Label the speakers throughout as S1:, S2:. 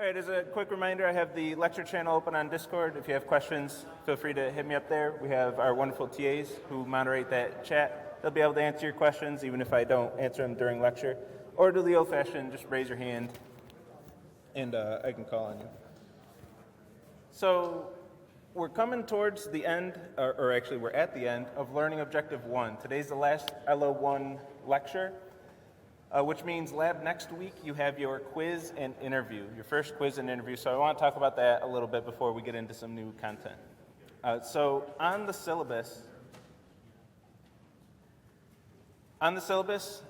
S1: All right, as a quick reminder, I have the lecture channel open on Discord. If you have questions, feel free to hit me up there. We have our wonderful TAs who moderate that chat. They'll be able to answer your questions, even if I don't answer them during lecture. Or do the old-fashioned, just raise your hand, and I can call on you. So we're coming towards the end, or actually we're at the end, of Learning Objective 1. Today's the last LO1 lecture. Which means lab next week you have your quiz and interview, your first quiz and interview. So I want to talk about that a little bit before we get into some new content. So on the syllabus,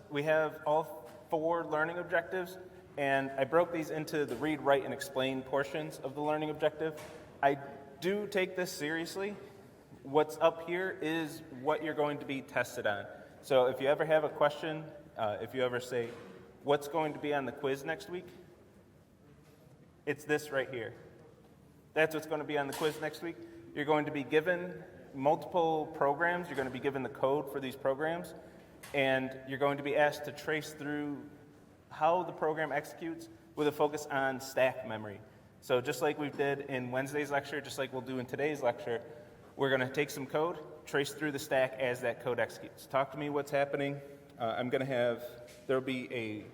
S1: we have all 4 learning objectives, and I broke these into the read, write, and explain portions of the learning objective. I do take this seriously. What's up here is what you're going to be tested on. So if you ever have a question, if you ever say, what's going to be on the quiz next week? It's this right here. That's what's going to be on the quiz next week. You're going to be given multiple programs. You're going to be given the code for these programs. And you're going to be asked to trace through how the program executes with a focus on stack memory. So just like we did in Wednesday's lecture, just like we'll do in today's lecture, we're going to take some code, trace through the stack as that code executes. Talk to me what's happening. There'll be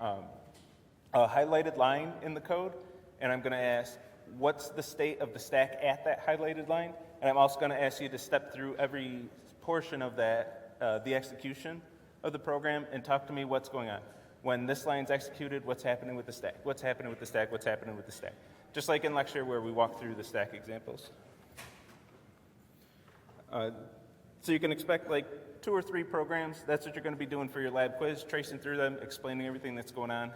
S1: a highlighted line in the code, and I'm going to ask, what's the state of the stack at that highlighted line? And I'm also going to ask you to step through every portion of that, the execution of the program, and talk to me what's going on. When this line's executed, what's happening with the stack? What's happening with the stack? What's happening with the stack? Just like in lecture where we walk through the stack examples. So you can expect like 2 or 3 programs. That's what you're going to be doing for your lab quiz, tracing through them, explaining everything that's going on.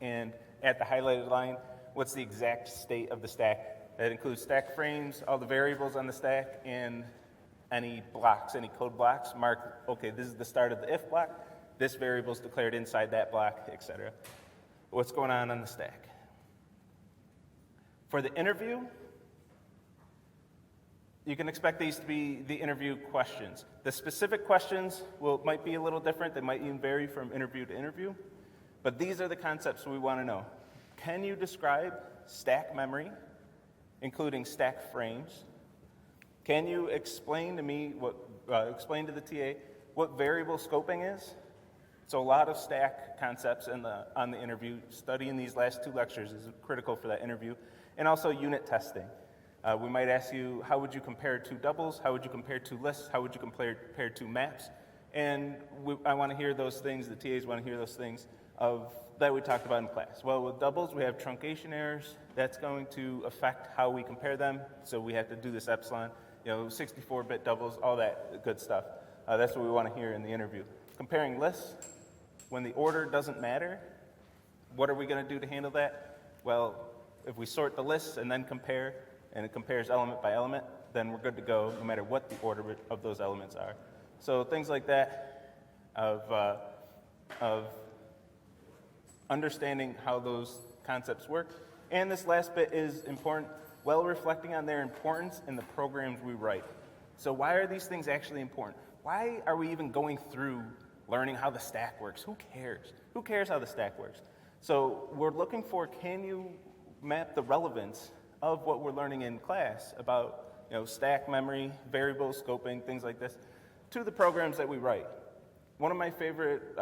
S1: And at the highlighted line, what's the exact state of the stack? That includes stack frames, all the variables on the stack, and any blocks, any code blocks. Mark, okay, this is the start of the if block. This variable is declared inside that block, etc. What's going on the stack? For the interview, you can expect these to be the interview questions. The specific questions might be a little different. They might even vary from interview to interview. But these are the concepts we want to know. Can you describe stack memory, including stack frames? Can you explain to me, explain to the TA what variable scoping is? So a lot of stack concepts on the interview. Studying these last 2 lectures is critical for that interview. And also unit testing. We might ask you, how would you compare 2 doubles? How would you compare 2 lists? How would you compare 2 maps? And I want to hear those things, the TAs want to hear those things that we talked about in class. Well, with doubles, we have truncation errors. That's going to affect how we compare them. So we have to do this epsilon, 64-bit doubles, all that good stuff. That's what we want to hear in the interview. Comparing lists, when the order doesn't matter, what are we going to do to handle that? Well, if we sort the lists and then compare, and it compares element by element, then we're good to go no matter what the order of those elements are. So things like that of understanding how those concepts work. And this last bit is important, well reflecting on their importance in the programs we write. So why are these things actually important? Why are we even going through learning how the stack works? Who cares? Who cares how the stack works? So we're looking for, can you map the relevance of what we're learning in class about stack memory, variable scoping, things like this, to the programs that we write. One of my favorite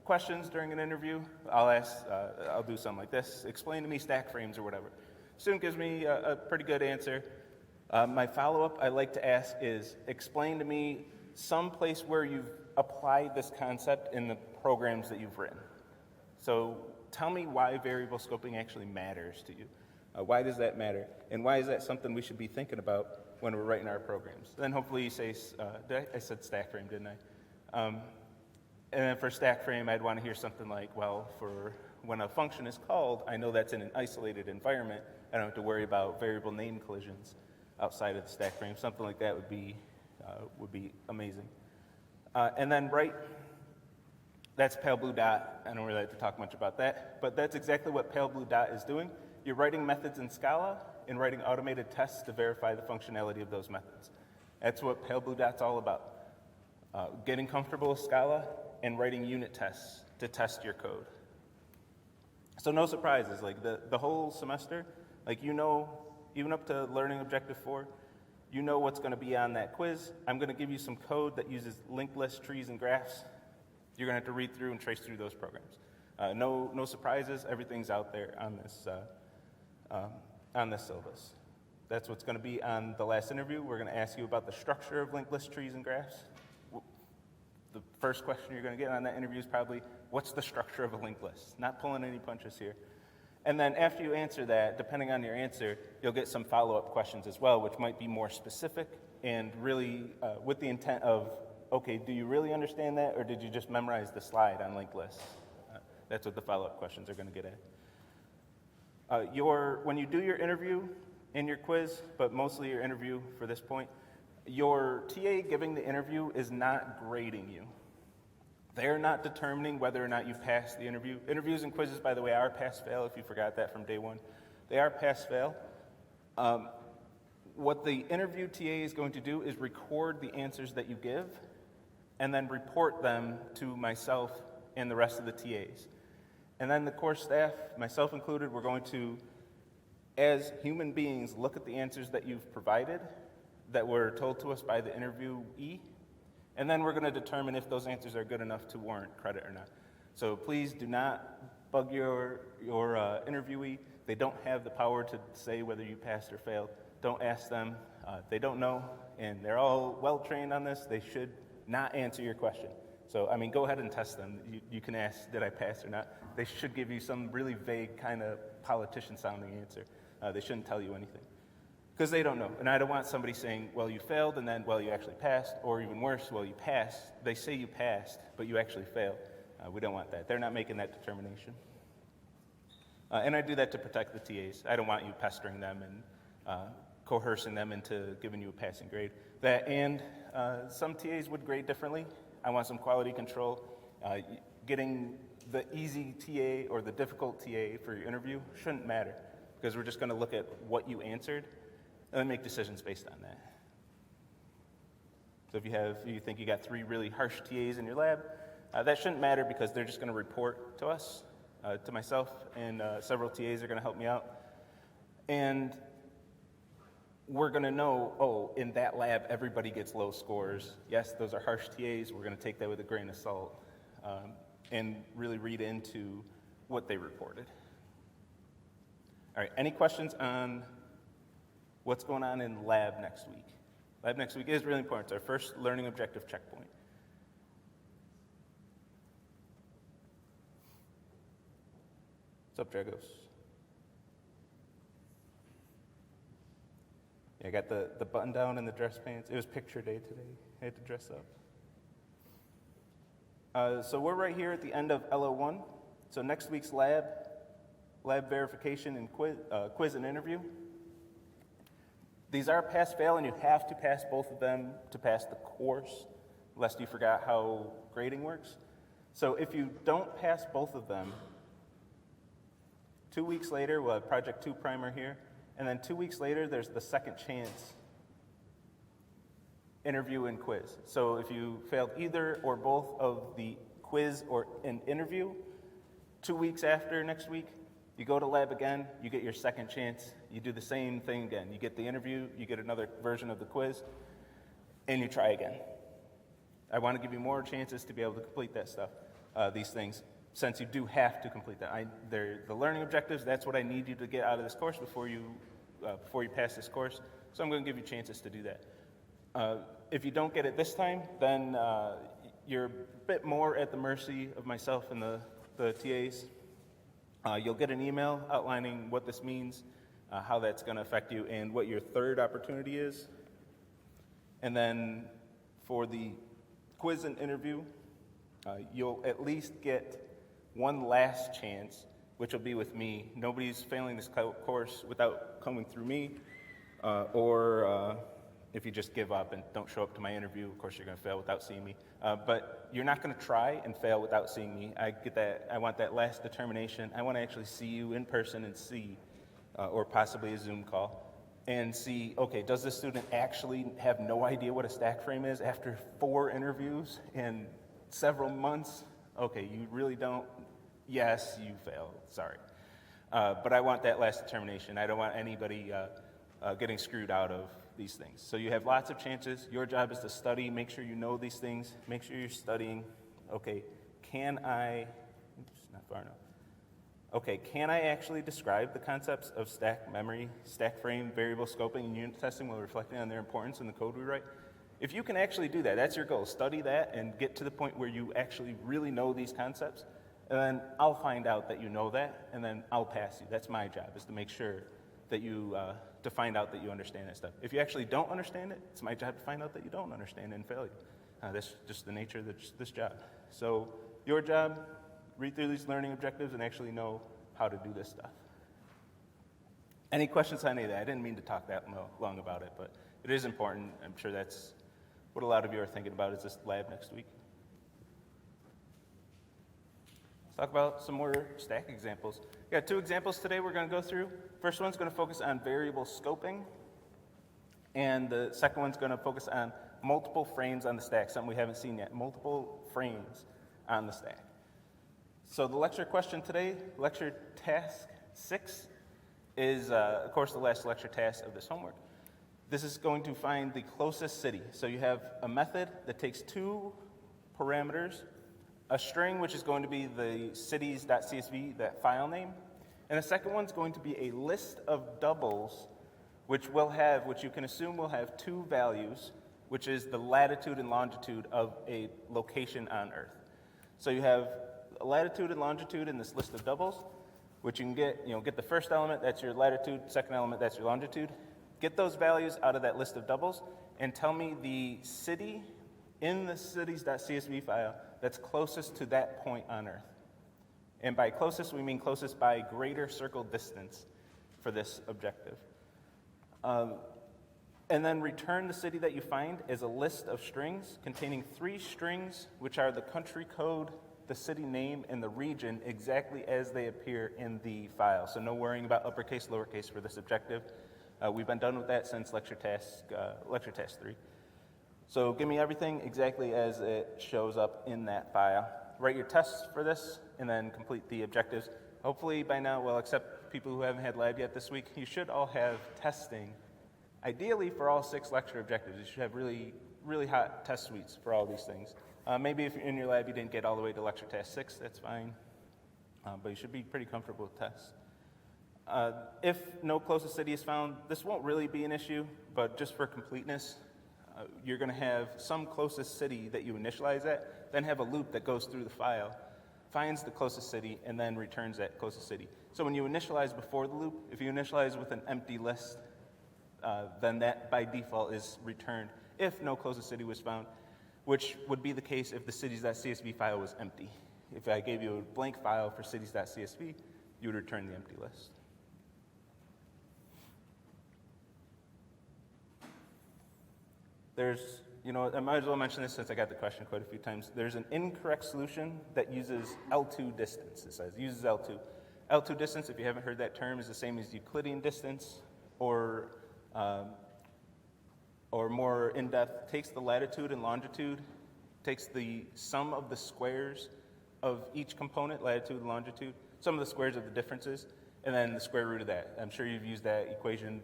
S1: questions during an interview, I'll do something like this, explain to me stack frames or whatever. Student gives me a pretty good answer. My follow-up I like to ask is, explain to me some place where you've applied this concept in the programs that you've written. So tell me why variable scoping actually matters to you. Why does that matter? And why is that something we should be thinking about when we're writing our programs? Then hopefully you say, I said stack frame, didn't I? And then for stack frame, I'd want to hear something like, well, for when a function is called, I know that's in an isolated environment. I don't have to worry about variable name collisions outside of the stack frame. Something like that would be amazing. And then write, that's pale blue dot. I don't really like to talk much about that, but that's exactly what pale blue dot is doing. You're writing methods in Scala and writing automated tests to verify the functionality of those methods. That's what pale blue dot's all about. Getting comfortable with Scala and writing unit tests to test your code. So no surprises, like the whole semester, like you know, even up to learning objective 4, you know what's going to be on that quiz. I'm going to give you some code that uses linked lists, trees, and graphs. You're going to have to read through and trace through those programs. No surprises. Everything's out there on this syllabus. That's what's going to be on the last interview. We're going to ask you about the structure of linked lists, trees, and graphs. The first question you're going to get on that interview is probably, what's the structure of a linked list? Not pulling any punches here. And then after you answer that, depending on your answer, you'll get some follow-up questions as well, which might be more specific and really with the intent of, okay, do you really understand that, or did you just memorize the slide on linked lists? That's what the follow-up questions are going to get at. When you do your interview and your quiz, but mostly your interview for this point, your TA giving the interview is not grading you. They're not determining whether or not you've passed the interview. Interviews and quizzes, by the way, are pass-fail, if you forgot that from day one. They are pass-fail. What the interview TA is going to do is record the answers that you give and then report them to myself and the rest of the TAs. And then the course staff, myself included, we're going to, as human beings, look at the answers that you've provided that were told to us by the interviewee, and then we're going to determine if those answers are good enough to warrant credit or not. So please do not bug your interviewee. They don't have the power to say whether you passed or failed. Don't ask them. They don't know, and they're all well-trained on this. They should not answer your question. So, I mean, go ahead and test them. You can ask, did I pass or not? They should give you some really vague kind of politician-sounding answer. They shouldn't tell you anything, because they don't know. And I don't want somebody saying, well, you failed, and then, well, you actually passed, or even worse, well, you passed. They say you passed, but you actually failed. We don't want that. They're not making that determination. And I do that to protect the TAs. I don't want you pestering them and coercing them into giving you a passing grade. That and some TAs would grade differently. I want some quality control. Getting the easy TA or the difficult TA for your interview shouldn't matter, because we're just going to look at what you answered and then make decisions based on that. So if you think you got 3 really harsh TAs in your lab, that shouldn't matter, because they're just going to report to us, to myself, and several TAs are going to help me out. And we're going to know, oh, in that lab, everybody gets low scores. Yes, those are harsh TAs. We're going to take that with a grain of salt and really read into what they reported. All right, any questions on what's going on in lab next week? Lab next week is really important. It's our first learning objective checkpoint. What's up, Dragos? Yeah, I got the button down and the dress pants. It was picture day today. I had to dress up. So we're right here at the end of LO1. So next week's lab verification and quiz and interview. These are pass-fail, and you have to pass both of them to pass the course, lest you forgot how grading works. So if you don't pass both of them, 2 weeks later, we'll have Project 2 primer here, and then 2 weeks later, there's the second chance interview and quiz. So if you failed either or both of the quiz or an interview, 2 weeks after next week, you go to lab again, you get your second chance, you do the same thing again. You get the interview, you get another version of the quiz, and you try again. I want to give you more chances to be able to complete that stuff, these things, since you do have to complete that. They're the learning objectives. That's what I need you to get out of this course before you pass this course. So I'm going to give you chances to do that. If you don't get it this time, then you're a bit more at the mercy of myself and the TAs. You'll get an email outlining what this means, how that's going to affect you, and what your third opportunity is. And then for the quiz and interview, you'll at least get one last chance, which will be with me. Nobody's failing this course without coming through me, or if you just give up and don't show up to my interview, of course you're going to fail without seeing me. But you're not going to try and fail without seeing me. I get that. I want that last determination. I want to actually see you in person and see, or possibly a Zoom call, and see, okay, does this student actually have no idea what a stack frame is after 4 interviews and several months? Okay, you really don't. Yes, you failed. Sorry. But I want that last determination. I don't want anybody getting screwed out of these things. So you have lots of chances. Your job is to study, make sure you know these things, make sure you're studying. Okay, can I, oops, not far enough. Okay, can I actually describe the concepts of stack memory, stack frame, variable scoping, and unit testing while reflecting on their importance in the code we write? If you can actually do that, that's your goal. Study that and get to the point where you actually really know these concepts, and then I'll find out that you know that, and then I'll pass you. That's my job, is to make sure that you, to find out that you understand that stuff. If you actually don't understand it, it's my job to find out that you don't understand it and fail you. That's just the nature of this job. So your job, read through these learning objectives and actually know how to do this stuff. Any questions on any of that? I didn't mean to talk that long about it, but it is important. I'm sure that's what a lot of you are thinking about is this lab next week. Let's talk about some more stack examples. We got 2 examples today we're going to go through. First one's going to focus on variable scoping, and the second one's going to focus on multiple frames on the stack, something we haven't seen yet, multiple frames on the stack. So the lecture question today, lecture task 6, is, of course, the last lecture task of this homework. This is going to find the closest city. So you have a method that takes 2 parameters, a string, which is going to be the cities.csv, that file name, and the second one's going to be a list of doubles, which you can assume will have 2 values, which is the latitude and longitude of a location on Earth. So you have latitude and longitude in this list of doubles, which you can get the first element, that's your latitude, second element, that's your longitude. Get those values out of that list of doubles and tell me the city in the cities.csv file that's closest to that point on Earth. And by closest, we mean closest by greater circle distance for this objective. And then return the city that you find as a list of strings containing 3 strings, which are the country code, the city name, and the region exactly as they appear in the file. So no worrying about uppercase, lowercase for this objective. We've been done with that since lecture task 3. So give me everything exactly as it shows up in that file. Write your tests for this, and then complete the objectives. Hopefully by now, well, except people who haven't had lab yet this week, you should all have testing, ideally for all 6 lecture objectives. You should have really, really hot test suites for all these things. Maybe if in your lab you didn't get all the way to lecture task 6, that's fine. But you should be pretty comfortable with tests. If no closest city is found, this won't really be an issue, but just for completeness, you're going to have some closest city that you initialize at, then have a loop that goes through the file, finds the closest city, and then returns that closest city. So when you initialize before the loop, if you initialize with an empty list, then that by default is returned if no closest city was found, which would be the case if the cities.csv file was empty. If I gave you a blank file for cities.csv, you would return the empty list. There's, I might as well mention this since I got the question quite a few times. There's an incorrect solution that uses L2 distance. It says uses L2. L2 distance, if you haven't heard that term, is the same as Euclidean distance, or more in-depth, takes the latitude and longitude, takes the sum of the squares of each component, latitude and longitude, sum of the squares of the differences, and then the square root of that. I'm sure you've used that equation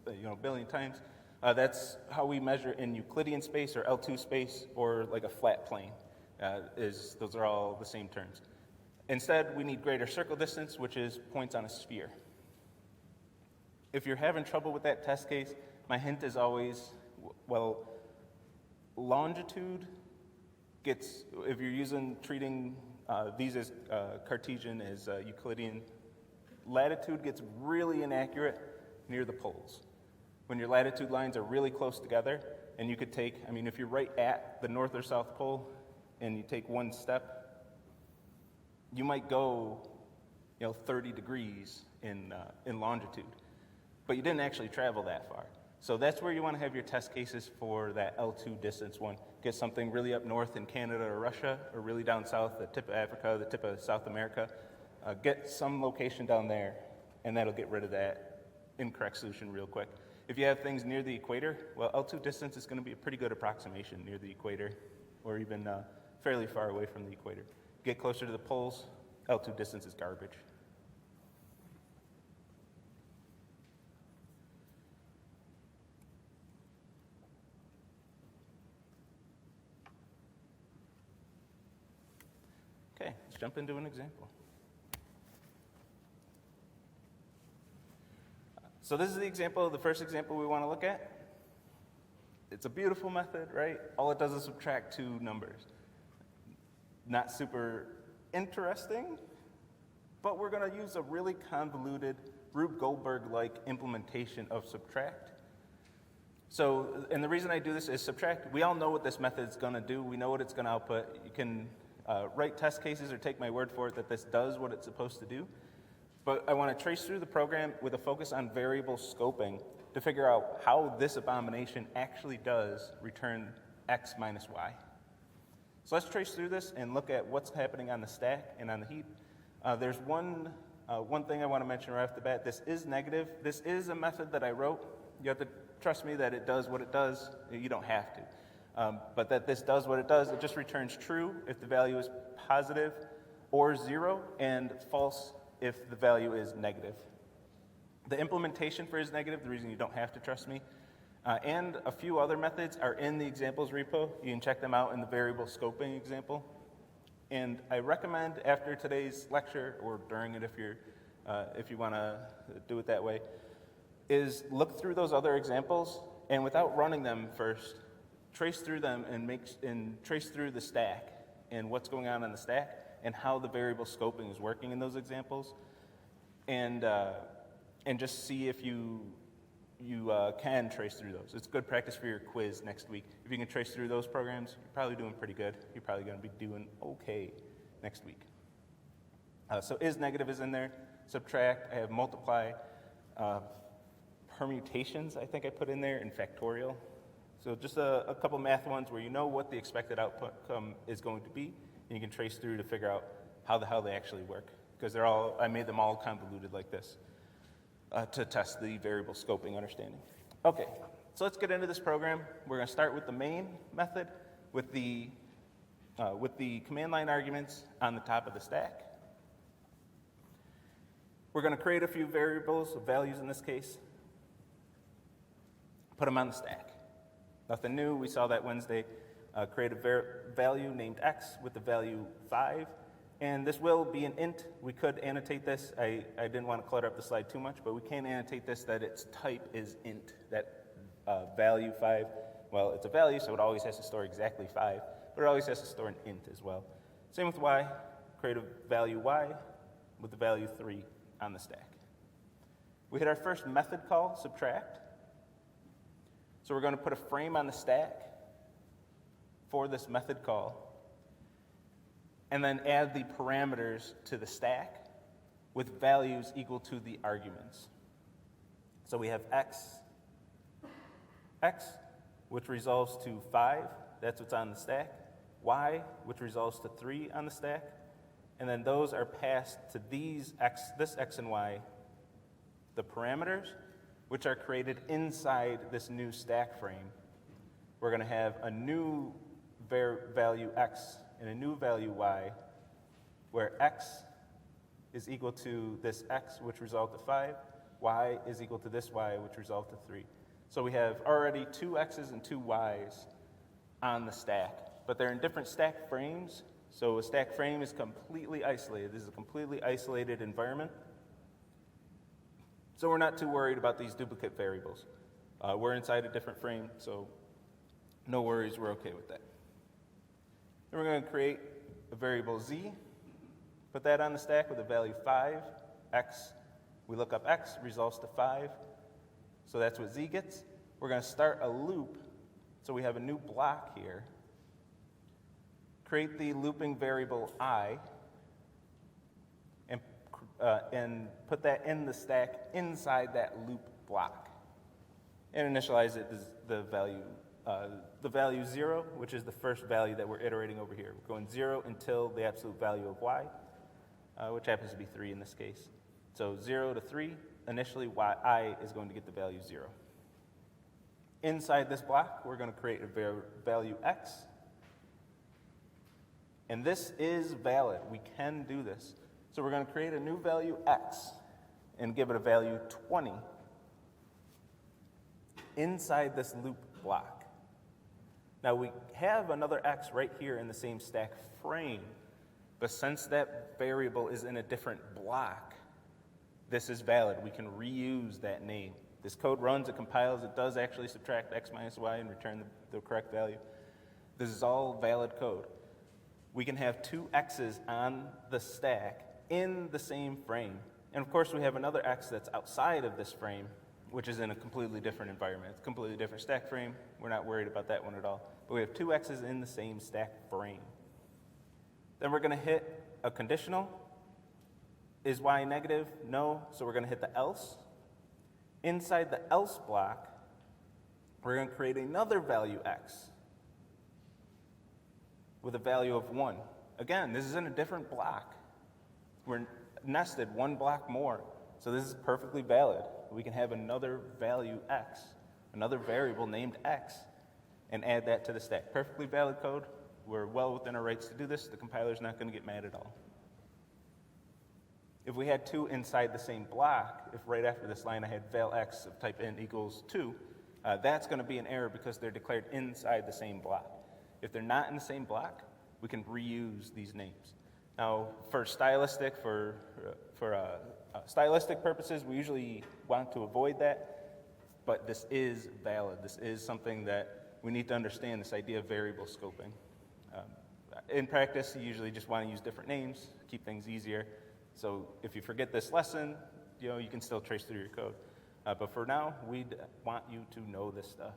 S1: a billion times. That's how we measure in Euclidean space or L2 space or like a flat plane. Those are all the same terms. Instead, we need greater circle distance, which is points on a sphere. If you're having trouble with that test case, my hint is always, longitude gets, if you're treating these as Cartesian, as Euclidean, latitude gets really inaccurate near the poles. When your latitude lines are really close together, and you could take, if you're right at the north or south pole, and you take one step, you might go, 30 degrees in longitude, but you didn't actually travel that far. So that's where you want to have your test cases for that L2 distance one. Get something really up north in Canada or Russia, or really down south, the tip of Africa, the tip of South America. Get some location down there, and that'll get rid of that incorrect solution real quick. If you have things near the equator, L2 distance is going to be a pretty good approximation near the equator, or even fairly far away from the equator. Get closer to the poles, L2 distance is garbage. Okay, let's jump into an example. So this is the first example we want to look at. It's a beautiful method, right? All it does is subtract two numbers. Not super interesting, but we're going to use a really convoluted Rube Goldberg-like implementation of subtract. So, and the reason I do this is subtract. We all know what this method is going to do. We know what it's going to output. You can write test cases or take my word for it that this does what it's supposed to do. But I want to trace through the program with a focus on variable scoping to figure out how this abomination actually does return x minus y. So let's trace through this and look at what's happening on the stack and on the heap. There's one thing I want to mention right off the bat. This is negative. This is a method that I wrote. You have to trust me that it does what it does. You don't have to. But that this does what it does. It just returns true if the value is positive or 0, and false if the value is negative. The implementation for is negative, the reason you don't have to trust me, and a few other methods are in the examples repo. You can check them out in the variable scoping example. And I recommend after today's lecture, or during it if you want to do it that way, is look through those other examples, and without running them first, trace through them and trace through the stack and what's going on the stack and how the variable scoping is working in those examples, and just see if you can trace through those. It's good practice for your quiz next week. If you can trace through those programs, you're probably doing pretty good. You're probably going to be doing okay next week. So is negative is in there. Subtract, I have multiply. Permutations, I think I put in there, and factorial. So just a couple math ones where you know what the expected outcome is going to be, and you can trace through to figure out how the hell they actually work. Because I made them all convoluted like this to test the variable scoping understanding. Okay, so let's get into this program. We're going to start with the main method with the command line arguments on the top of the stack. We're going to create a few variables, values in this case, put them on the stack. Nothing new, we saw that Wednesday. Create a value named x with the value 5, and this will be an int. We could annotate this. I didn't want to clutter up the slide too much, but we can annotate this that its type is int, that value 5. Well, it's a value, so it always has to store exactly 5, but it always has to store an int as well. Same with y, create a value y with the value 3 on the stack. We hit our first method call, subtract. So we're going to put a frame on the stack for this method call, and then add the parameters to the stack with values equal to the arguments. So we have x, which resolves to 5, that's what's on the stack, y, which resolves to 3 on the stack, and then those are passed to this x and y, the parameters, which are created inside this new stack frame. We're going to have a new value x and a new value y, where x is equal to this x, which resolved to 5, y is equal to this y, which resolved to 3. So we have already 2 x's and 2 y's on the stack, but they're in different stack frames, so a stack frame is completely isolated. This is a completely isolated environment. So we're not too worried about these duplicate variables. We're inside a different frame, so no worries, we're okay with that. Then we're going to create a variable z, put that on the stack with a value 5, x. We look up x, resolves to 5, so that's what z gets. We're going to start a loop, so we have a new block here. Create the looping variable I, and put that in the stack inside that loop block. And initialize it as the value 0, which is the first value that we're iterating over here. We're going 0 until the absolute value of y, which happens to be 3 in this case. So 0 to 3, initially I is going to get the value 0. Inside this block, we're going to create a value x. And this is valid. We can do this. So we're going to create a new value x and give it a value 20 inside this loop block. Now we have another x right here in the same stack frame, But since that variable is in a different block, this is valid. We can reuse that name. This code runs, it compiles, it does actually subtract x minus y and return the correct value. This is all valid code. We can have two x's on the stack in the same frame. And of course, we have another x that's outside of this frame, which is in a completely different environment. It's a completely different stack frame. We're not worried about that one at all. But we have two x's in the same stack frame. Then we're going to hit a conditional. Is y negative? No. So we're going to hit the else. Inside the else block, we're going to create another value x with a value of 1. Again, this is in a different block. We're nested one block more. So this is perfectly valid. We can have another value x, another variable named x, and add that to the stack. Perfectly valid code. We're well within our rights to do this. The compiler's not going to get mad at all. If we had two inside the same block, if right after this line I had val x of type n equals 2, that's going to be an error because they're declared inside the same block. If they're not in the same block, we can reuse these names. Now, for stylistic purposes, we usually want to avoid that, but this is valid. This is something that we need to understand, this idea of variable scoping. In practice, you usually just want to use different names, keep things easier. So if you forget this lesson, you can still trace through your code. But for now, we want you to know this stuff.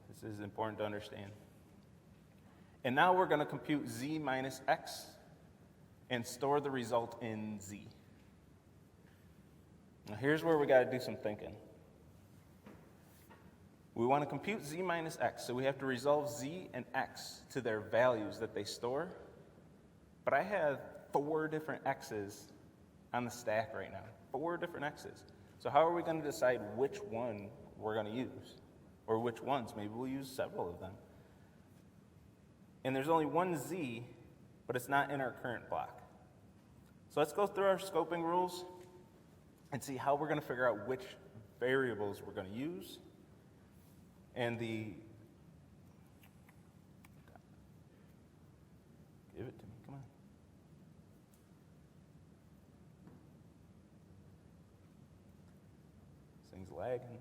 S1: This is important to understand. And now we're going to compute z minus x and store the result in z. Now here's where we got to do some thinking. We want to compute z minus x, so we have to resolve z and x to their values that they store. But I have 4 different x's on the stack right now. 4 different x's. So how are we going to decide which one we're going to use? Or which ones? Maybe we'll use several of them. And there's only one z, but it's not in our current block. So let's go through our scoping rules and see how we're going to figure out which variables we're going to use. And give it to me, come on. This thing's lagging.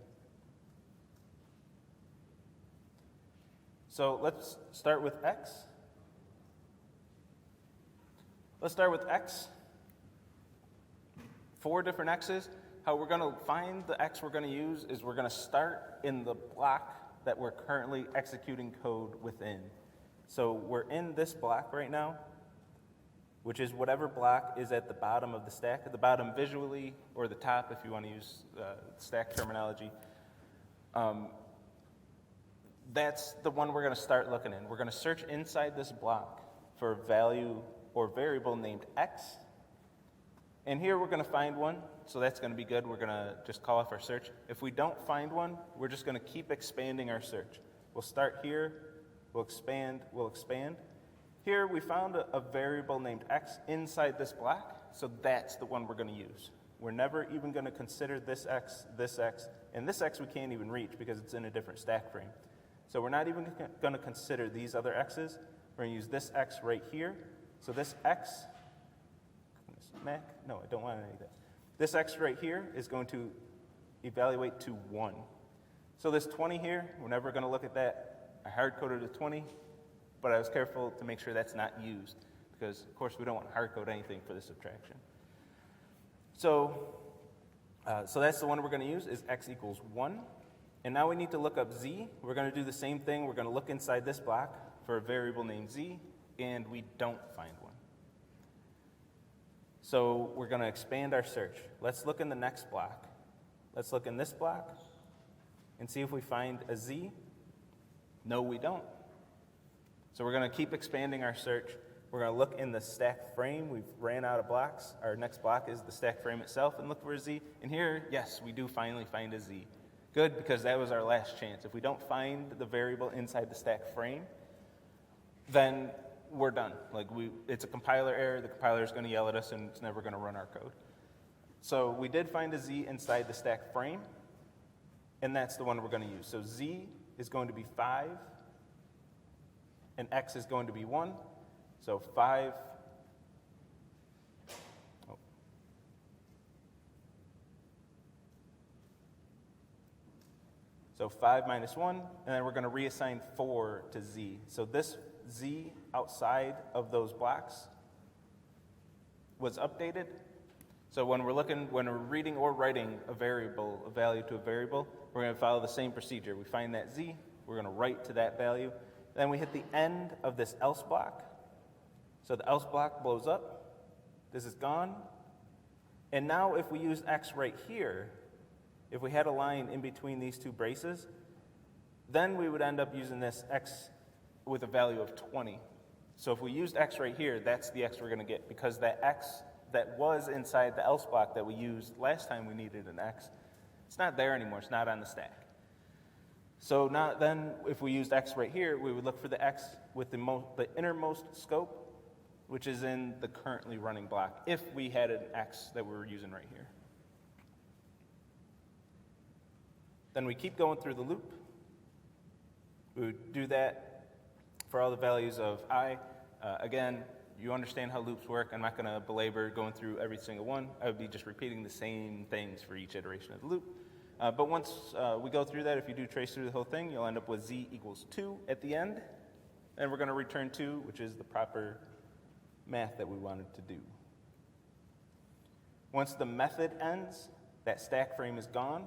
S1: So let's start with x. Let's start with x. 4 different x's. How we're going to find the x we're going to use is we're going to start in the block that we're currently executing code within. So we're in this block right now, which is whatever block is at the bottom of the stack, at the bottom visually, or the top if you want to use stack terminology. That's the one we're going to start looking in. We're going to search inside this block for a value or variable named x. And here we're going to find one, so that's going to be good. We're going to just call off our search. If we don't find one, we're just going to keep expanding our search. We'll start here, we'll expand, Here we found a variable named x inside this block, so that's the one we're going to use. We're never even going to consider this x, and this x we can't even reach because it's in a different stack frame. So we're not even going to consider these other x's. We're going to use this x right here. So this x, Mac? No, I don't want any of that. This x right here is going to evaluate to 1. So this 20 here, we're never going to look at that. I hard-coded a 20, but I was careful to make sure that's not used because, of course, we don't want to hard-code anything for the subtraction. So that's the one we're going to use is x equals 1. And now we need to look up z. We're going to do the same thing. We're going to look inside this block for a variable named z, and we don't find one. So we're going to expand our search. Let's look in the next block. Let's look in this block and see if we find a z. No, we don't. So we're going to keep expanding our search. We're going to look in the stack frame. We've ran out of blocks. Our next block is the stack frame itself and look for a z. And here, yes, we do finally find a z. Good, because that was our last chance. If we don't find the variable inside the stack frame, then we're done. It's a compiler error. The compiler is going to yell at us, and it's never going to run our code. So we did find a z inside the stack frame, and that's the one we're going to use. So z is going to be 5, and x is going to be 1. So 5 So 5 minus 1, and then we're going to reassign 4 to z. So this z outside of those blocks was updated. So when we're reading or writing a value to a variable, we're going to follow the same procedure. We find that z, we're going to write to that value. Then we hit the end of this else block. So the else block blows up. This is gone. And now if we use x right here, if we had a line in between these two braces, then we would end up using this x with a value of 20. So if we used x right here, that's the x we're going to get, because that x that was inside the else block that we used last time we needed an x, it's not there anymore. It's not on the stack. So now then, if we used x right here, we would look for the x with the innermost scope, which is in the currently running block, if we had an x that we were using right here. Then we keep going through the loop. We would do that for all the values of I. Again, you understand how loops work. I'm not going to belabor going through every single one. I would be just repeating the same things for each iteration of the loop. But once we go through that, if you do trace through the whole thing, you'll end up with z equals 2 at the end. And we're going to return 2, which is the proper math that we wanted to do. Once the method ends, that stack frame is gone.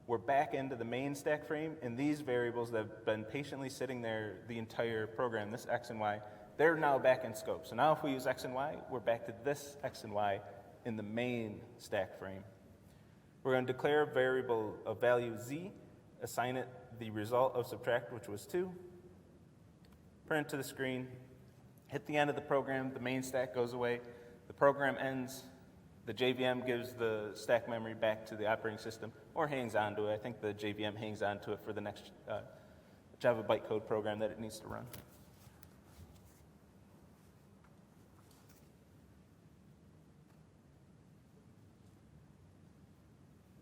S1: We're back into the main stack frame, and these variables that have been patiently sitting there the entire program, this x and y, they're now back in scope. So now if we use x and y, we're back to this x and y in the main stack frame. We're going to declare a variable of value z, assign it the result of subtract, which was 2, print to the screen, hit the end of the program, the main stack goes away, the program ends, the JVM gives the stack memory back to the operating system, or hangs on to it. I think the JVM hangs on to it for the next Java bytecode program that it needs to run.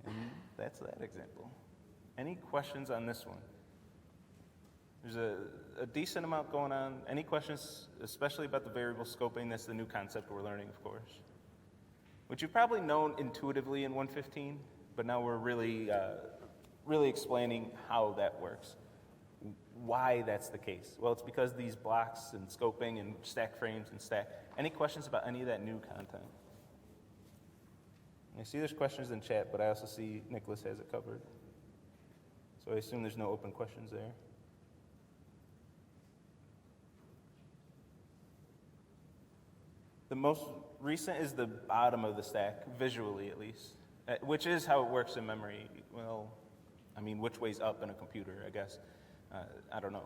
S1: And that's that example. Any questions on this one? There's a decent amount going on. Any questions, especially about the variable scoping? That's the new concept we're learning, of course, which you've probably known intuitively in 115, but now we're really explaining how that works, why that's the case. Well, it's because these blocks and scoping and stack frames and stack. Any questions about any of that new content? I see there's questions in chat, but I also see Nicholas has it covered. So I assume there's no open questions there. The most recent is the bottom of the stack, visually at least, which is how it works in memory. Well, I mean, which way's up in a computer, I guess. I don't know.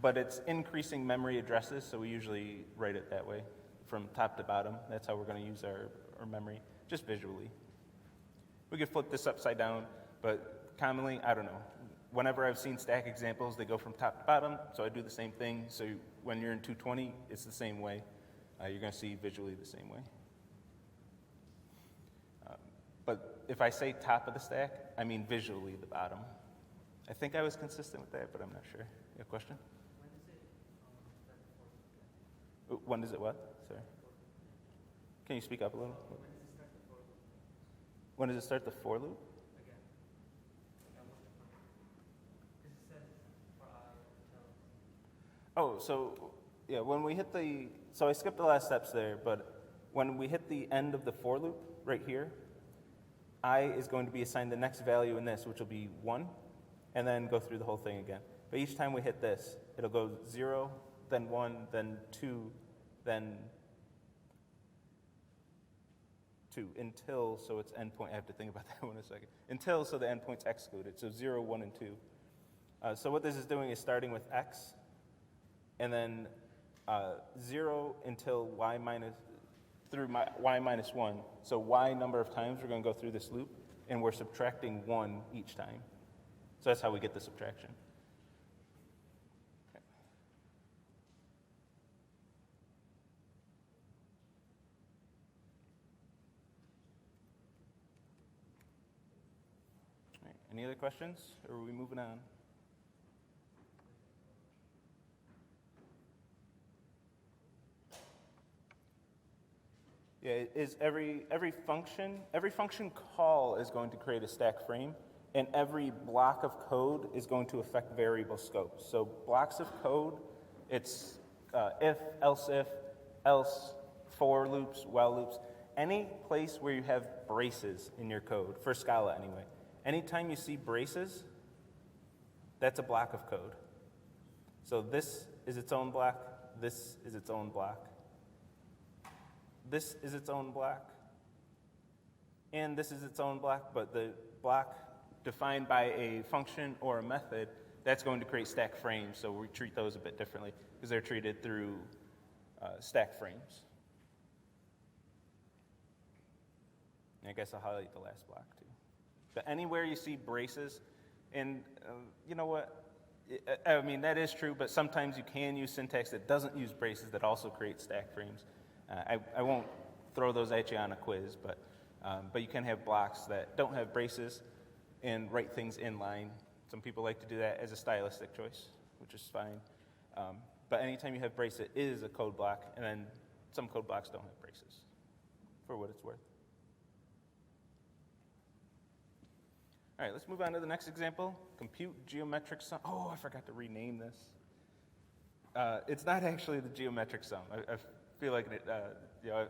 S1: But it's increasing memory addresses, so we usually write it that way, from top to bottom. That's how we're going to use our memory, just visually. We could flip this upside down, but commonly, I don't know. Whenever I've seen stack examples, they go from top to bottom, so I do the same thing. So when you're in 220, it's the same way. You're going to see visually the same way. But if I say top of the stack, I mean visually the bottom. I think I was consistent with that, but I'm not sure. You have a question? When does it what? Sorry. Can you speak up a little? When does it start the for loop? Oh, so yeah, when we hit so I skipped the last steps there, but when we hit the end of the for loop right here, I is going to be assigned the next value in this, which will be 1, and then go through the whole thing again. But each time we hit this, it'll go 0, then 1, then 2, then 2, until, so it's endpoint, I have to think about that one a second, until, so the endpoint's excluded, so 0, 1, and 2. So what this is doing is starting with x, and then 0 until y minus, through y minus 1. So y number of times we're going to go through this loop, and we're subtracting 1 each time. So that's how we get the subtraction. Okay. All right. Any other questions, or are we moving on? Yeah, every function call is going to create a stack frame, and every block of code is going to affect variable scope. So blocks of code, it's if, else, for loops, while loops. Any place where you have braces in your code, for Scala anyway, anytime you see braces, that's a block of code. So this is its own block, this is its own block, this is its own block, and this is its own block, but the block defined by a function or a method, that's going to create stack frames, so we treat those a bit differently because they're treated through stack frames. And I guess I'll highlight the last block too. But anywhere you see braces, and you know what, I mean, that is true, but sometimes you can use syntax that doesn't use braces that also creates stack frames. I won't throw those at you on a quiz, but you can have blocks that don't have braces and write things in line. Some people like to do that as a stylistic choice, which is fine. But anytime you have brace, it is a code block, and then some code blocks don't have braces, for what it's worth. All right, let's move on to the next example. Compute geometric sum. Oh, I forgot to rename this. It's not actually the geometric sum. I feel like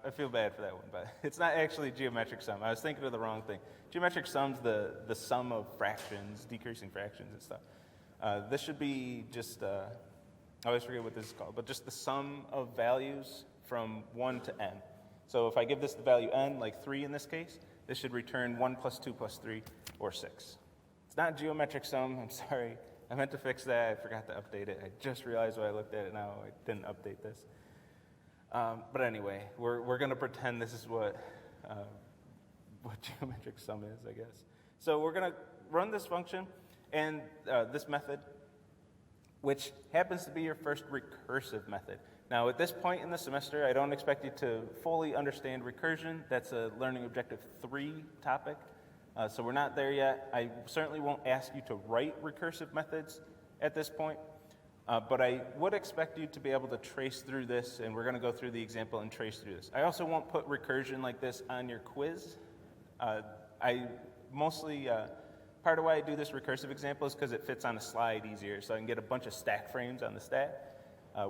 S1: I feel bad for that one, but it's not actually geometric sum. I was thinking of the wrong thing. Geometric sum's the sum of fractions, decreasing fractions and stuff. This should be just, I always forget what this is called, but just the sum of values from 1 to n. So if I give this the value n, like 3 in this case, this should return 1 plus 2 plus 3, or 6. It's not geometric sum, I'm sorry. I meant to fix that, I forgot to update it. I just realized when I looked at it now, I didn't update this. But anyway, we're going to pretend this is what geometric sum is, I guess. So we're going to run this function and this method, which happens to be your first recursive method. Now, at this point in the semester, I don't expect you to fully understand recursion. That's a Learning Objective 3 topic. So we're not there yet. I certainly won't ask you to write recursive methods at this point. But I would expect you to be able to trace through this, and we're going to go through the example and trace through this. I also won't put recursion like this on your quiz. I mostly, part of why I do this recursive example is because it fits on a slide easier, so I can get a bunch of stack frames on the stack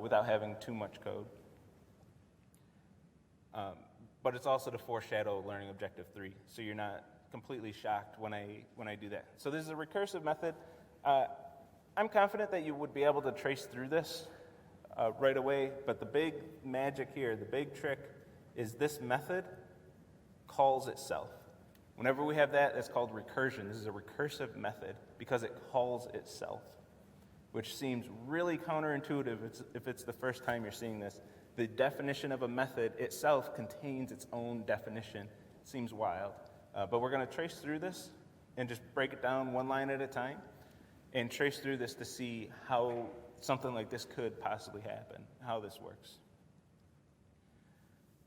S1: without having too much code. But it's also to foreshadow Learning Objective 3, so you're not completely shocked when I do that. So this is a recursive method. I'm confident that you would be able to trace through this right away, but the big magic here, the big trick, is this method calls itself. Whenever we have that, that's called recursion. This is a recursive method because it calls itself, which seems really counterintuitive if it's the first time you're seeing this. The definition of a method itself contains its own definition. It seems wild. But we're going to trace through this and just break it down one line at a time and trace through this to see how something like this could possibly happen, how this works.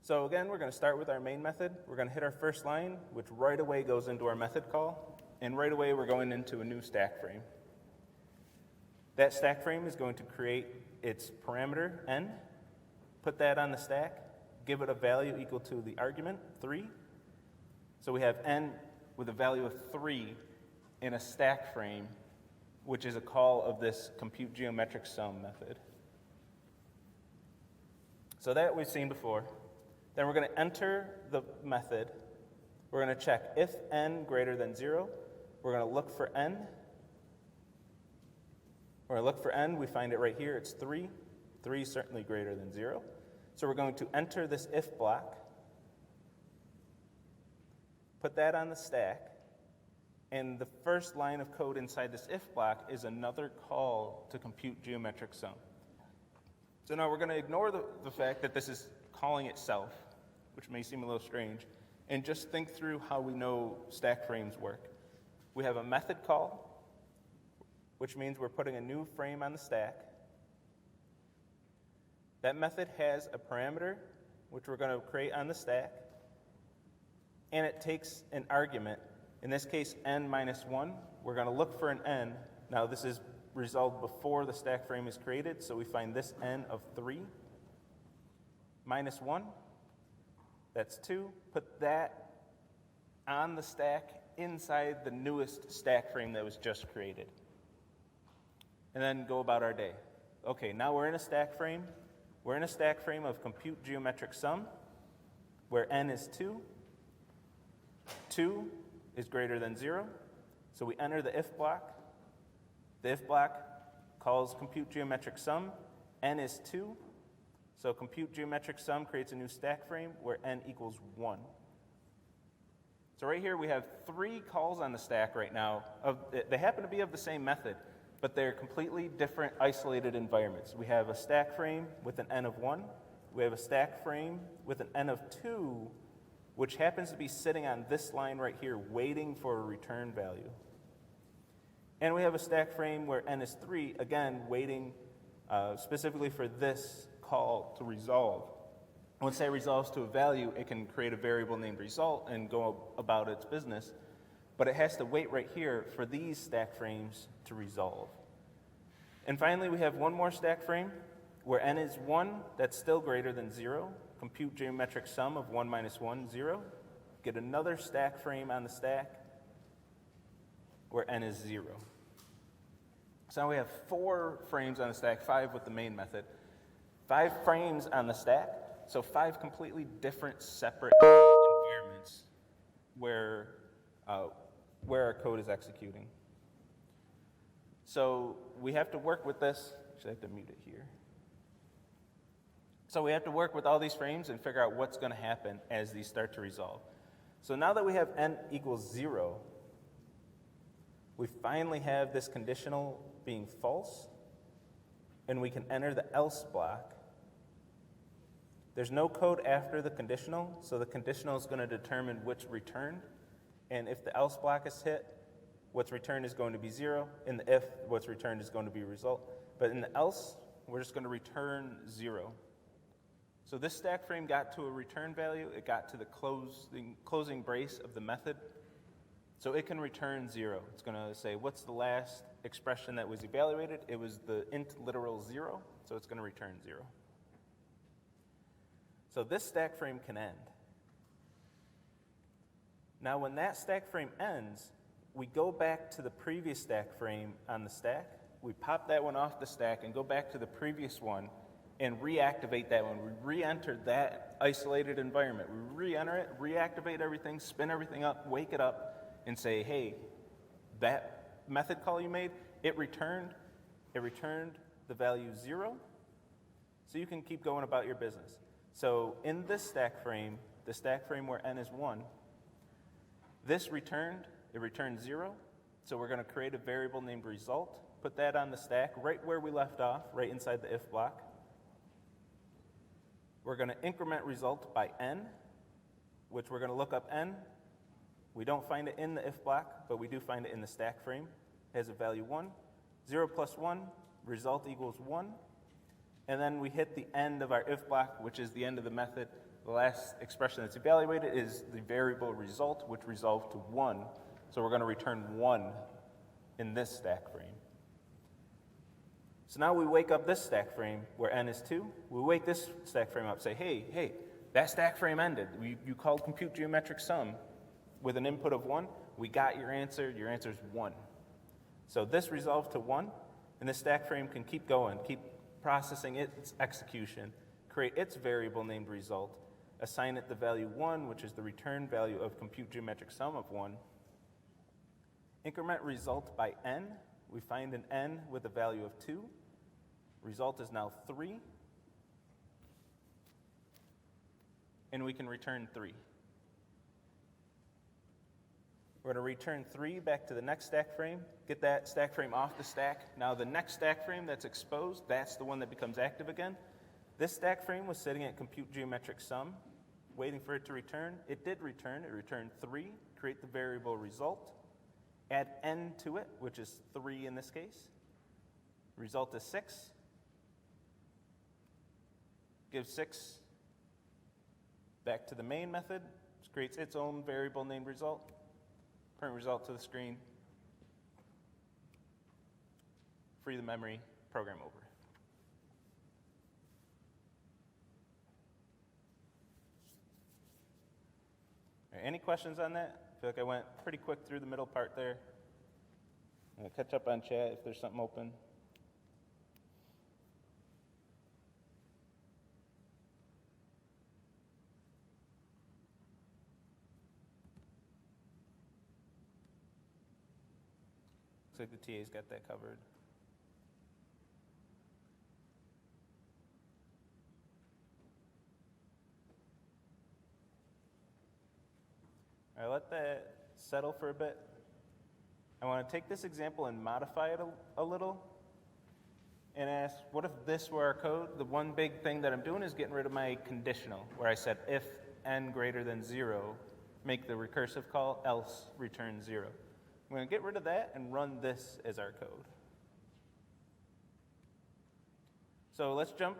S1: So again, we're going to start with our main method. We're going to hit our first line, which right away goes into our method call, and right away we're going into a new stack frame. That stack frame is going to create its parameter, n, put that on the stack, give it a value equal to the argument, 3. So we have n with a value of 3 in a stack frame, which is a call of this compute geometric sum method. So that we've seen before. Then we're going to enter the method. We're going to check if n greater than 0. We're going to look for n. We're going to look for n. We find it right here. It's 3. 3 is certainly greater than 0. So we're going to enter this if block, put that on the stack, and the first line of code inside this if block is another call to compute geometric sum. So now we're going to ignore the fact that this is calling itself, which may seem a little strange, and just think through how we know stack frames work. We have a method call, which means we're putting a new frame on the stack. That method has a parameter, which we're going to create on the stack, and it takes an argument. In this case, n minus 1. We're going to look for an n. Now, this is resolved before the stack frame is created, so we find this n of 3 minus 1. That's 2. Put that on the stack inside the newest stack frame that was just created. And then go about our day. Okay, now we're in a stack frame. We're in a stack frame of compute geometric sum, where n is 2. 2 is greater than 0. So we enter the if block. The if block calls compute geometric sum. N is 2. So compute geometric sum creates a new stack frame where n equals 1. So right here we have 3 calls on the stack right now. They happen to be of the same method, but they're completely different isolated environments. We have a stack frame with an n of 1. We have a stack frame with an n of 2, which happens to be sitting on this line right here waiting for a return value. And we have a stack frame where n is 3, again, waiting specifically for this call to resolve. Once that resolves to a value, it can create a variable named result and go about its business. But it has to wait right here for these stack frames to resolve. And finally, we have one more stack frame where n is 1, that's still greater than 0. Compute geometric sum of 1 minus 1, 0. Get another stack frame on the stack where n is 0. So now we have 4 frames on the stack, 5 with the main method. 5 frames on the stack, so 5 completely different, separate environments where our code is executing. So we have to work with this. Actually, I have to mute it here. So we have to work with all these frames and figure out what's going to happen as these start to resolve. So now that we have n equals 0, we finally have this conditional being false, and we can enter the else block. There's no code after the conditional, so the conditional is going to determine which returned. And if the else block is hit, what's returned is going to be 0. In the if, what's returned is going to be a result. But in the else, we're just going to return 0. So this stack frame got to a return value. It got to the closing brace of the method. So it can return 0. It's going to say, what's the last expression that was evaluated? It was the int literal 0, so it's going to return 0. So this stack frame can end. Now when that stack frame ends, we go back to the previous stack frame on the stack. We pop that one off the stack and go back to the previous one and reactivate that one. We re-enter that isolated environment. We re-enter it, reactivate everything, spin everything up, wake it up, and say, hey, that method call you made, it returned the value 0, so you can keep going about your business. So in this stack frame, the stack frame where n is 1, this returned, it returned 0, so we're going to create a variable named result, put that on the stack right where we left off, right inside the if block. We're going to increment result by n, which we're going to look up n. We don't find it in the if block, but we do find it in the stack frame. It has a value 1. 0 plus 1, result equals 1. And then we hit the end of our if block, which is the end of the method. The last expression that's evaluated is the variable result, which resolved to 1. So we're going to return 1 in this stack frame. So now we wake up this stack frame where n is 2. We wake this stack frame up, say, hey, that stack frame ended. You called compute geometric sum with an input of 1. We got your answer. Your answer is 1. So this resolved to 1, and this stack frame can keep going, keep processing its execution, create its variable named result, assign it the value 1, which is the return value of compute geometric sum of 1. Increment result by n. We find an n with a value of 2. Result is now 3. And we can return 3. We're going to return 3 back to the next stack frame, get that stack frame off the stack. Now the next stack frame that's exposed, that's the one that becomes active again. This stack frame was sitting at compute geometric sum, waiting for it to return. It did return. It returned 3, create the variable result, add n to it, which is 3 in this case. Result is 6. Give 6 back to the main method, which creates its own variable named result. Print result to the screen. Free the memory, program over. All right, any questions on that? I feel like I went pretty quick through the middle part there. I'm going to catch up on chat if there's something open. Looks like the TA's got that covered. All right, let that settle for a bit. I want to take this example and modify it a little and ask, what if this were our code? The one big thing that I'm doing is getting rid of my conditional, where I said if n greater than 0, make the recursive call, else return 0. I'm going to get rid of that and run this as our code. So let's jump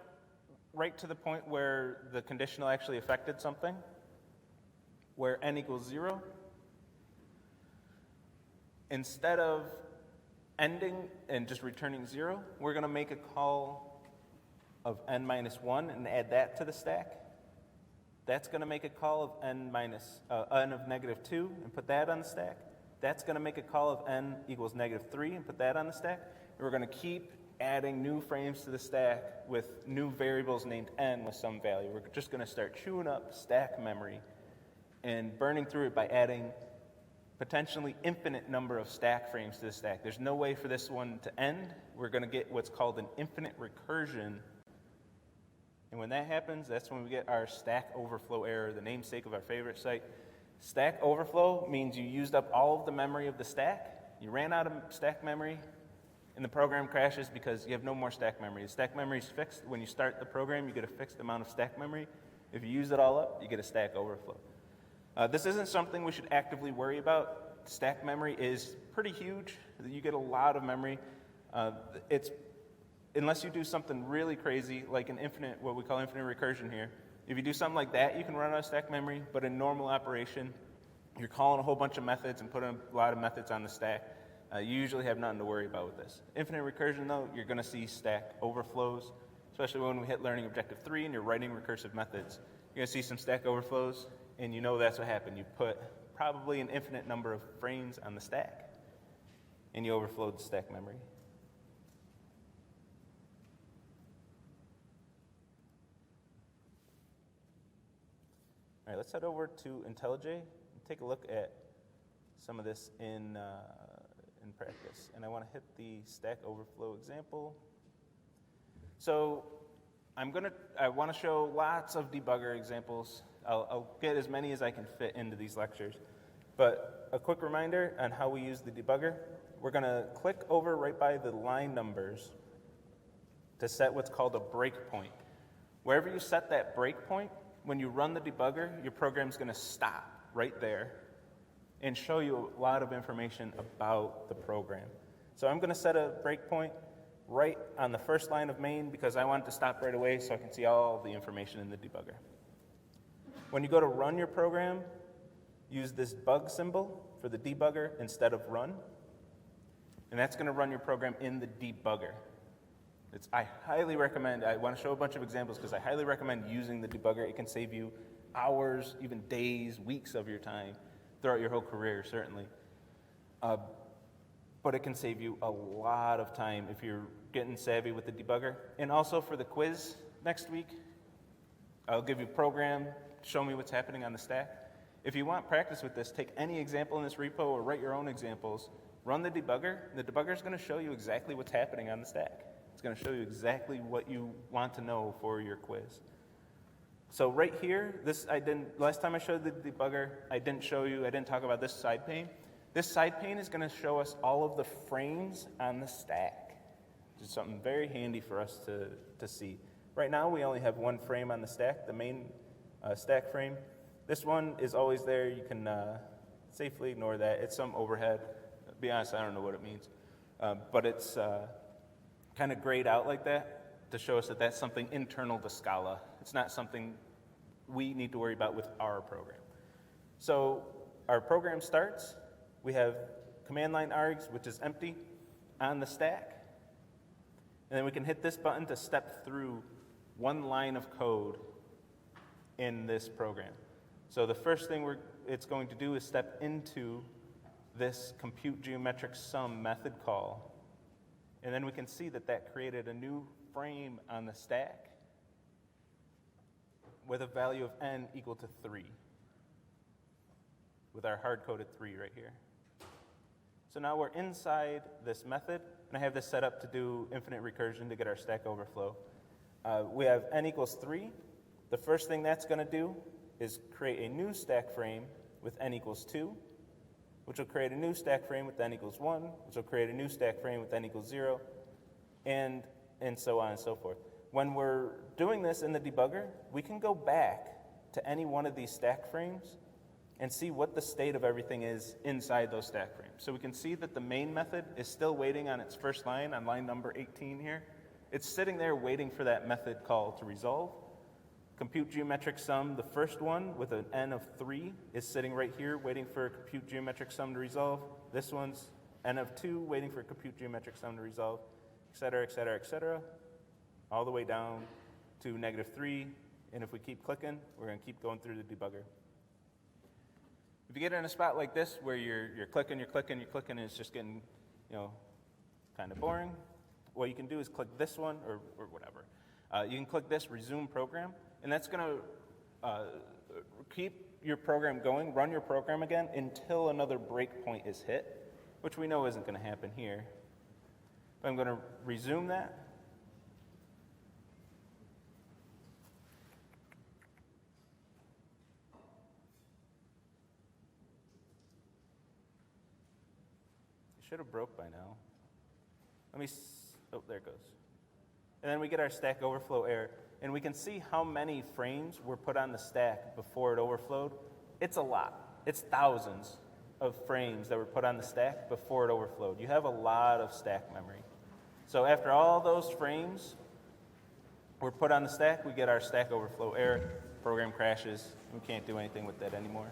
S1: right to the point where the conditional actually affected something, where n equals 0. Instead of ending and just returning 0, we're going to make a call of n minus 1 and add that to the stack. That's going to make a call of n of negative 2 and put that on the stack. That's going to make a call of n equals negative 3 and put that on the stack. And we're going to keep adding new frames to the stack with new variables named n with some value. We're just going to start chewing up stack memory and burning through it by adding potentially infinite number of stack frames to the stack. There's no way for this one to end. We're going to get what's called an infinite recursion. And when that happens, that's when we get our stack overflow error, the namesake of our favorite site. Stack overflow means you used up all of the memory of the stack. You ran out of stack memory, and the program crashes because you have no more stack memory. The stack memory is fixed. When you start the program, you get a fixed amount of stack memory. If you use it all up, you get a stack overflow. This isn't something we should actively worry about. Stack memory is pretty huge. You get a lot of memory. Unless you do something really crazy, like what we call infinite recursion here. If you do something like that, you can run out of stack memory, but in normal operation, you're calling a whole bunch of methods and putting a lot of methods on the stack. You usually have nothing to worry about with this. Infinite recursion, though, you're going to see stack overflows, especially when we hit learning objective 3 and you're writing recursive methods. You're going to see some stack overflows, and you know that's what happened. You put probably an infinite number of frames on the stack, and you overflowed the stack memory. All right, let's head over to IntelliJ and take a look at some of this in practice. And I want to hit the stack overflow example. So I want to show lots of debugger examples. I'll get as many as I can fit into these lectures. But a quick reminder on how we use the debugger. We're going to click over right by the line numbers to set what's called a breakpoint. Wherever you set that breakpoint, when you run the debugger, your program's going to stop right there and show you a lot of information about the program. So I'm going to set a breakpoint right on the first line of main because I want it to stop right away so I can see all the information in the debugger. When you go to run your program, use this bug symbol for the debugger instead of run, and that's going to run your program in the debugger. I highly recommend, I want to show a bunch of examples because I highly recommend using the debugger. It can save you hours, even days, weeks of your time throughout your whole career, certainly. But it can save you a lot of time if you're getting savvy with the debugger. And also for the quiz next week, I'll give you a program, show me what's happening on the stack. If you want practice with this, take any example in this repo or write your own examples. Run the debugger. The debugger is going to show you exactly what's happening on the stack. It's going to show you exactly what you want to know for your quiz. So right here, last time I showed the debugger, I didn't talk about this side pane. This side pane is going to show us all of the frames on the stack. Which is something very handy for us to see. Right now, we only have one frame on the stack, the main stack frame. This one is always there. You can safely ignore that. It's some overhead. To be honest, I don't know what it means. But it's kind of grayed out like that to show us that that's something internal to Scala. It's not something we need to worry about with our program. So our program starts. We have command line args, which is empty, on the stack. And then we can hit this button to step through one line of code in this program. So the first thing it's going to do is step into this compute geometric sum method call. And then we can see that that created a new frame on the stack with a value of n equal to 3, with our hard-coded 3 right here. So now we're inside this method, and I have this set up to do infinite recursion to get our stack overflow. We have n equals 3. The first thing that's going to do is create a new stack frame with n equals 2, which will create a new stack frame with n equals 1, which will create a new stack frame with n equals 0, and so on and so forth. When we're doing this in the debugger, we can go back to any one of these stack frames and see what the state of everything is inside those stack frames. So we can see that the main method is still waiting on its first line, on line number 18 here. It's sitting there waiting for that method call to resolve. Compute geometric sum, the first one with an n of 3, is sitting right here waiting for compute geometric sum to resolve. This one's n of 2 waiting for compute geometric sum to resolve, et cetera, et cetera, et cetera, all the way down to -3. And if we keep clicking, we're going to keep going through the debugger. If you get in a spot like this where you're clicking, and it's just getting, kind of boring, what you can do is click this one or whatever. You can click this resume program, and that's going to keep your program going, run your program again until another breakpoint is hit, which we know isn't going to happen here. But I'm going to resume that. Should have broke by now. Oh, there it goes. And then we get our stack overflow error, and we can see how many frames were put on the stack before it overflowed. It's a lot. It's thousands of frames that were put on the stack before it overflowed. You have a lot of stack memory. So after all those frames were put on the stack, we get our stack overflow error. Program crashes. We can't do anything with that anymore.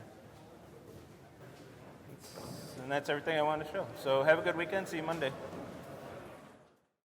S1: And that's everything I wanted to show. So have a good weekend. See you Monday.